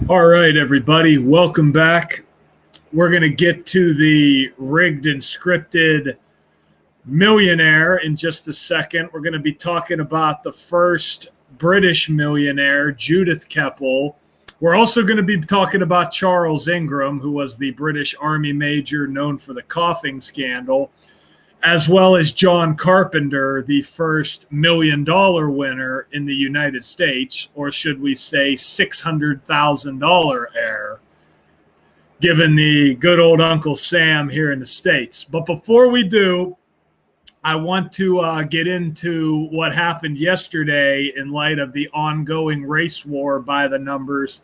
All right, everybody, welcome back. We're going to get to the rigged and scripted Millionaire in just a second. We're going to be talking about the first British millionaire, Judith Keppel. We're also going to be talking about Charles Ingram, who was the British Army major known for the coughing scandal, as well as John Carpenter, the first $1 million winner in the United States, or should we say $600,000 heir, given the good old Uncle Sam here in the States. But before we do, I want to get into what happened yesterday in light of the ongoing race war by the numbers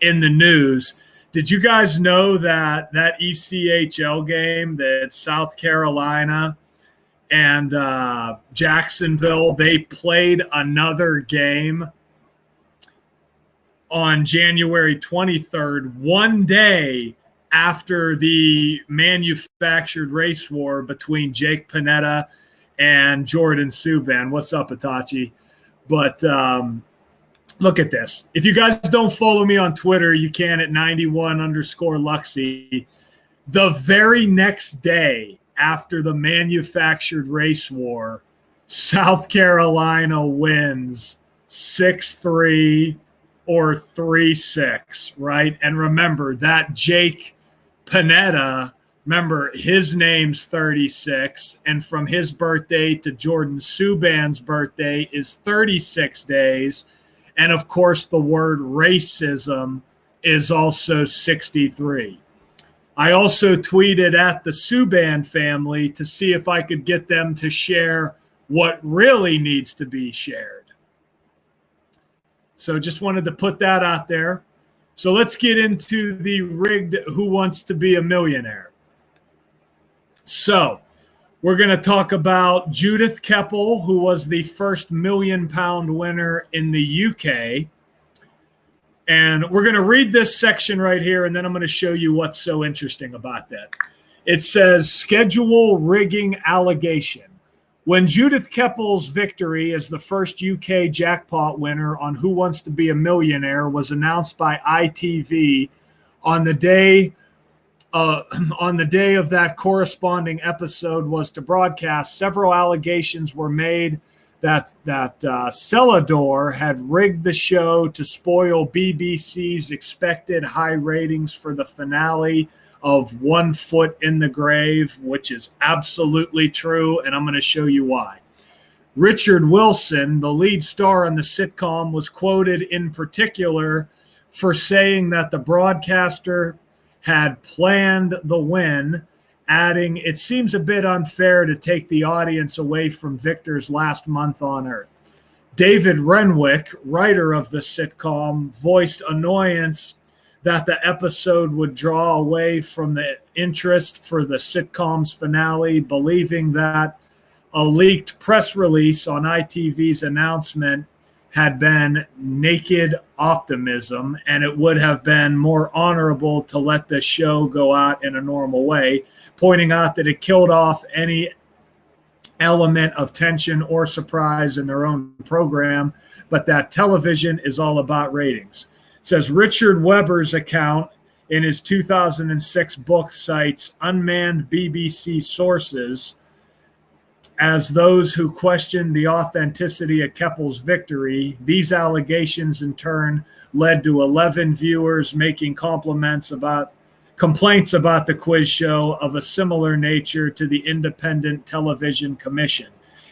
in the news. Did you guys know that ECHL game, that South Carolina and Jacksonville, they played another game on January 23rd, one day after the manufactured race war between Jake Panetta and Jordan Subban? What's up, Itachi? But look at this. If you guys don't follow me on Twitter, you can at 91_Luxy. The very next day after the manufactured race war, South Carolina wins 6-3 or 3-6, right? And remember that Jake Panetta, remember his name's 36, and from his birthday to Jordan Subban's birthday is 36 days. And of course, the word racism is also 63. I also tweeted at the Subban family to see if I could get them to share what really needs to be shared. So just wanted to put that out there. So let's get into the rigged Who Wants to Be a Millionaire. So we're going to talk about Judith Keppel, who was the first £1 million winner in the UK. And we're going to read this section right here, and then I'm going to show you what's so interesting about that. It says, schedule rigging allegation. When Judith Keppel's victory as the first UK jackpot winner on Who Wants to Be a Millionaire was announced by ITV on the day of that corresponding episode was to broadcast, several allegations were made that Celador had rigged the show to spoil BBC's expected high ratings for the finale of 1 Foot in the Grave, which is absolutely true, and I'm going to show you why. Richard Wilson, the lead star on the sitcom, was quoted in particular for saying that the broadcaster had planned the win, adding, "It seems a bit unfair to take the audience away from Victor's last month on Earth." David Renwick, writer of the sitcom, voiced annoyance that the episode would draw away from the interest for the sitcom's finale, believing that a leaked press release on ITV's announcement had been naked optimism, and it would have been more honorable to let the show go out in a normal way, pointing out that it killed off any element of tension or surprise in their own program, but that television is all about ratings. It says Richard Weber's account in his 2006 book cites unmanned BBC sources as those who questioned the authenticity of Keppel's victory. These allegations in turn led to 11 viewers making complaints about the quiz show of a similar nature to the Independent Television Commission.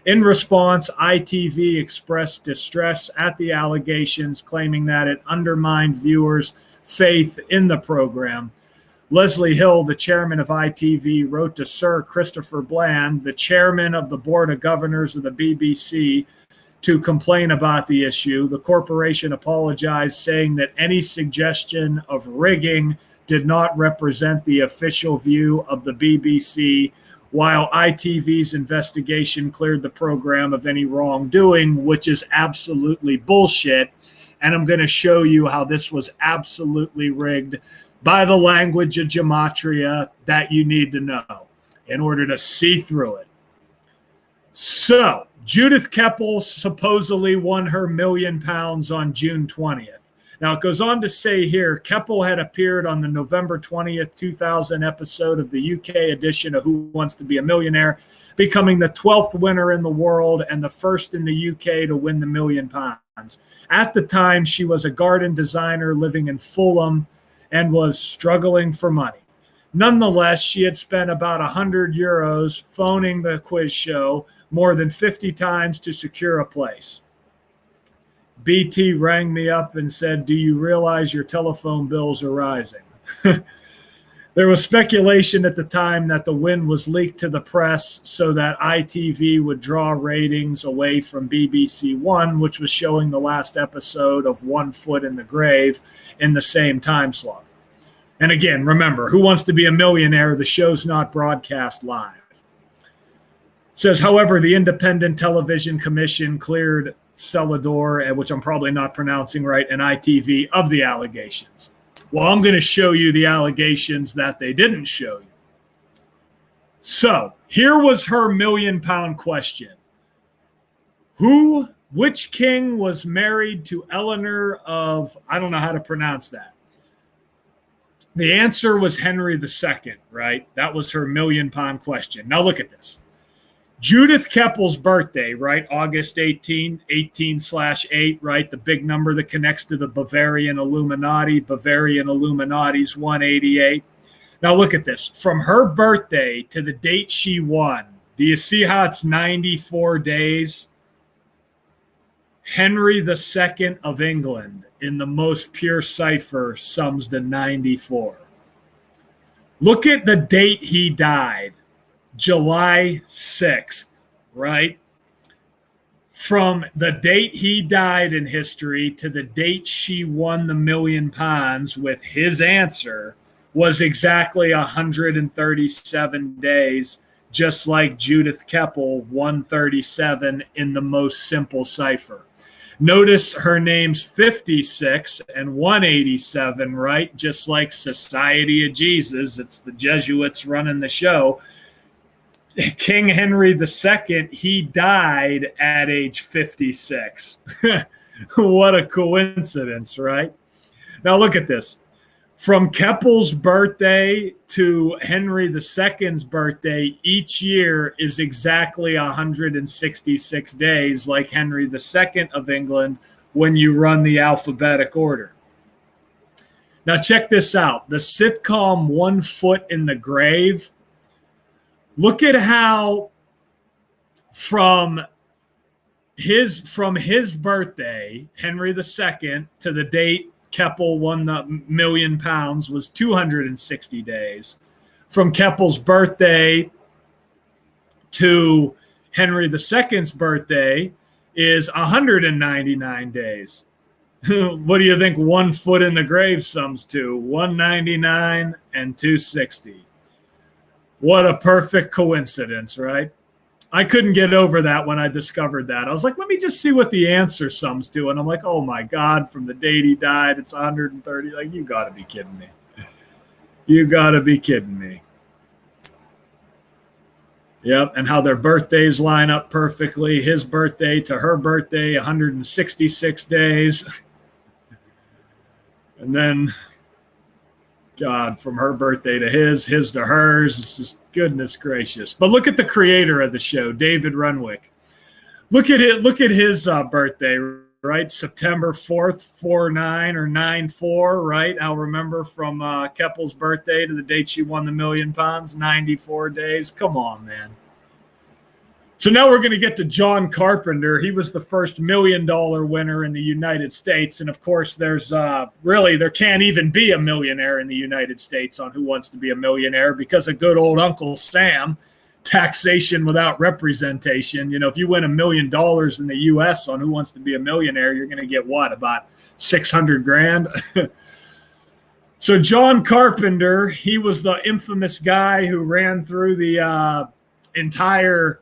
In response, ITV expressed distress at the allegations, claiming that it undermined viewers' faith in the program. Leslie Hill, the chairman of ITV, wrote to Sir Christopher Bland, the chairman of the Board of Governors of the BBC, to complain about the issue. The corporation apologized, saying that any suggestion of rigging did not represent the official view of the BBC, while ITV's investigation cleared the program of any wrongdoing, which is absolutely bullshit. And I'm going to show you how this was absolutely rigged by the language of gematria that you need to know in order to see through it. So Judith Keppel supposedly won her £1 million on June 20th. Now, it goes on to say here, Keppel had appeared on the November 20th, 2000 episode of the UK edition of Who Wants to Be a Millionaire, becoming the 12th winner in the world and the first in the UK to win the £1 million. At the time, she was a garden designer living in Fulham and was struggling for money. Nonetheless, she had spent about €100 phoning the quiz show more than 50 times to secure a place. BT rang me up and said, "Do you realize your telephone bills are rising?" There was speculation at the time that the win was leaked to the press so that ITV would draw ratings away from BBC One, which was showing the last episode of One Foot in the Grave in the same time slot. And again, remember, Who Wants to Be a Millionaire? The show's not broadcast live. It says, however, the Independent Television Commission cleared Celador, which I'm probably not pronouncing right, and ITV of the allegations. Well, I'm going to show you the allegations that they didn't show you. So here was her £1 million question. Which king was married to Eleanor of, I don't know how to pronounce that. The answer was Henry II, right? That was her £1 million question. Now look at this. Judith Keppel's birthday, right? August 18/8, right? The big number that connects to the Bavarian Illuminati. Bavarian Illuminati's 188. Now look at this. From her birthday to the date she won, do you see how it's 94 days? Henry II of England, in the most pure cipher, sums to 94. Look at the date he died. July 6th, right? From the date he died in history to the date she won the £1 million with his answer was exactly 137 days, just like Judith Keppel, 137 in the most simple cipher. Notice her name's 56 and 187, right? Just like Society of Jesus. It's the Jesuits running the show. King Henry II, he died at age 56. What a coincidence, right? Now look at this. From Keppel's birthday to Henry II's birthday, each year is exactly 166 days, like Henry II of England, when you run the alphabetic order. Now check this out. The sitcom One Foot in the Grave, look at how from his birthday, Henry II, to the date Keppel won the £1 million was 260 days. From Keppel's birthday to Henry II's birthday is 199 days. What do you think One Foot in the Grave sums to? 199 and 260. What a perfect coincidence, right? I couldn't get over that when I discovered that. I was like, let me just see what the answer sums to. And I'm like, oh my God, from the date he died, it's 130. Like, you got to be kidding me. You got to be kidding me. Yep, and how their birthdays line up perfectly. His birthday to her birthday, 166 days. And then, God, from her birthday to his to hers. It's just goodness gracious. But look at the creator of the show, David Renwick. Look at his birthday, right? September 4th, 49 or 94, right? I'll remember from Keppel's birthday to the date she won the £1 million, 94 days. Come on, man. So now we're going to get to John Carpenter. He was the first $1 million winner in the United States. And of course, there can't even be a millionaire in the United States on Who Wants to Be a Millionaire because of good old Uncle Sam, taxation without representation. You know, if you win $1 million in the U.S. on Who Wants to Be a Millionaire, you're going to get what, about 600 grand? So John Carpenter, he was the infamous guy who ran through the entire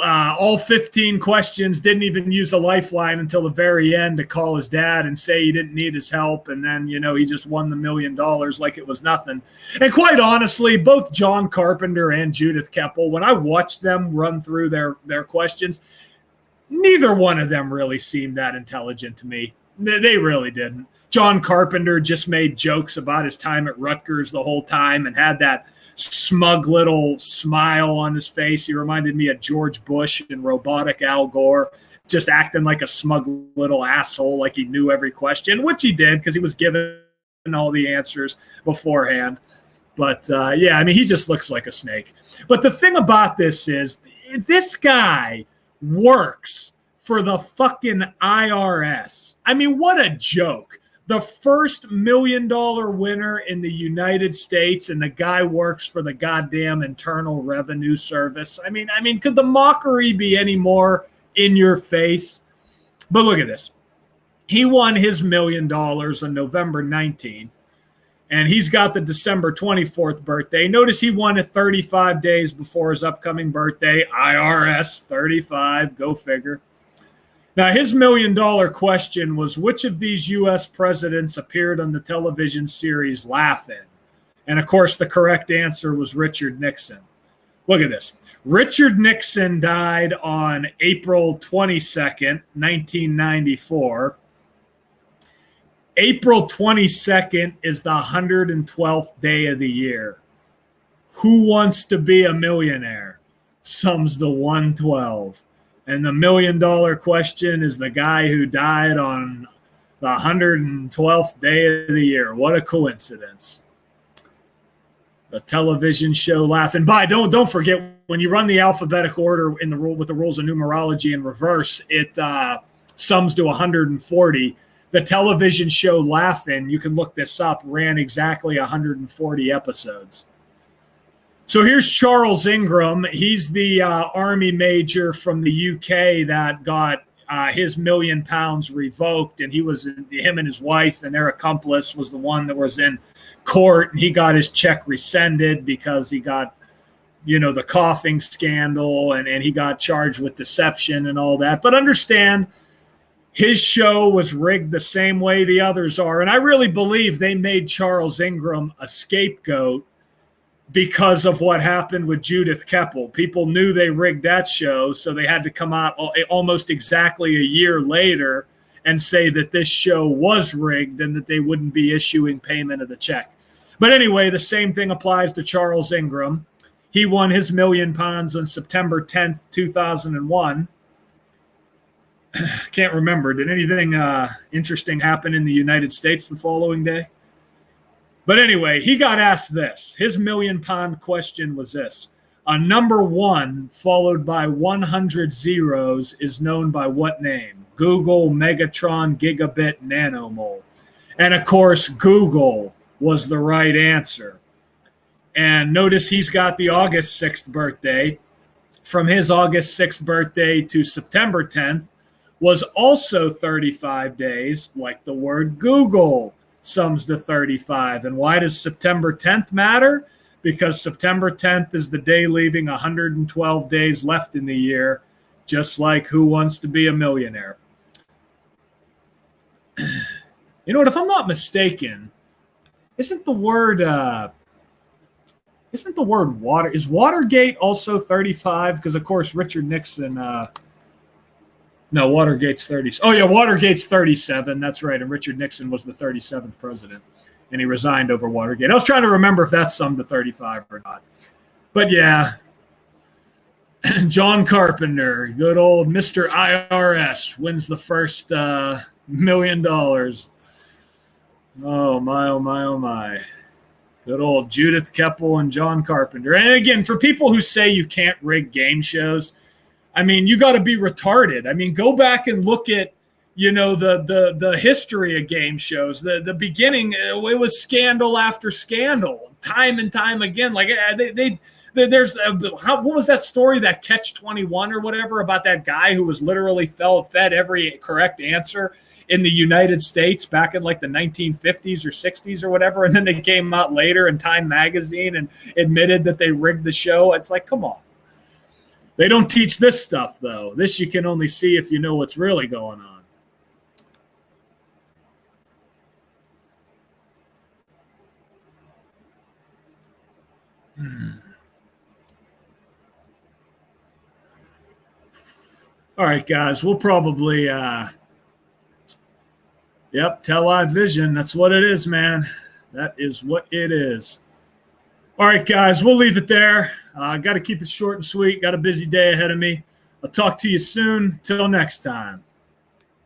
all 15 questions, didn't even use a lifeline until the very end to call his dad and say he didn't need his help. And then, you know, he just won the $1 million like it was nothing. And quite honestly, both John Carpenter and Judith Keppel, when I watched them run through their questions, neither one of them really seemed that intelligent to me. They really didn't. John Carpenter just made jokes about his time at Rutgers the whole time and had that smug little smile on his face. He reminded me of George Bush and robotic Al Gore, just acting like a smug little asshole, like he knew every question, which he did because he was given all the answers beforehand. But yeah, I mean, he just looks like a snake. But the thing about this is, this guy works for the fucking IRS. I mean, what a joke. The first $1 million winner in the United States, and the guy works for the goddamn Internal Revenue Service. I mean, could the mockery be any more in your face? But look at this. He won his $1 million on November 19th, and he's got the December 24th birthday. Notice he won it 35 days before his upcoming birthday. IRS 35, go figure. Now, his $1 million question was, which of these U.S. presidents appeared on the television series Laugh-In? And, of course, the correct answer was Richard Nixon. Look at this. Richard Nixon died on April 22nd, 1994. April 22nd is the 112th day of the year. Who wants to be a millionaire? Sums to 112. And the $1 million question is the guy who died on the 112th day of the year. What a coincidence. The television show Laugh-In. Don't forget, when you run the alphabetical order in the rule with the rules of numerology in reverse, it sums to 140. The television show Laugh-In, you can look this up, ran exactly 140 episodes. So here's Charles Ingram. He's the Army major from the UK that got his £1 million revoked, and him and his wife and their accomplice was the one that was in court, and he got his check rescinded because he got, the coughing scandal, and he got charged with deception and all that. But understand, his show was rigged the same way the others are, and I really believe they made Charles Ingram a scapegoat because of what happened with Judith Keppel. People knew they rigged that show, so they had to come out almost exactly a year later and say that this show was rigged and that they wouldn't be issuing payment of the check. But anyway, the same thing applies to Charles Ingram. He won his £1 million on September 10th, 2001. Can't remember. Did anything interesting happen in the United States the following day? But anyway, he got asked this. His £1 million question was this. A number 1 followed by 100 zeros is known by what name? Google, Megatron, Gigabit, Nanomole. And of course, Google was the right answer. And notice he's got the August 6th birthday. From his August 6th birthday to September 10th was also 35 days, like the word Google sums to 35. And why does September 10th matter? Because September 10th is the day leaving 112 days left in the year, just like Who Wants to Be a Millionaire? You know what? If I'm not mistaken, isn't the word water? Is Watergate also 35? Because of course Richard Nixon. No, Watergate's 30. Oh yeah, Watergate's 37. That's right. And Richard Nixon was the 37th president, and he resigned over Watergate. I was trying to remember if that's summed to 35 or not. But yeah, John Carpenter, good old Mr. IRS, wins the first $1 million. Oh my, oh my, oh my. Good old Judith Keppel and John Carpenter. And again, for people who say you can't rig game shows, I mean, you got to be retarded. I mean, go back and look at, the history of game shows. The beginning, it was scandal after scandal, time and time again. Like there's what was that story, that Catch 21 or whatever, about that guy who was literally fed every correct answer in the United States back in like the 1950s or 60s or whatever, and then they came out later in Time magazine and admitted that they rigged the show. It's like, come on. They don't teach this stuff, though. This you can only see if you know what's really going on. All right, guys, we'll probably Yep, tell-eye vision. That's what it is, man. That is what it is. All right, guys, we'll leave it there. Got to keep it short and sweet. Got a busy day ahead of me. I'll talk to you soon. Till next time.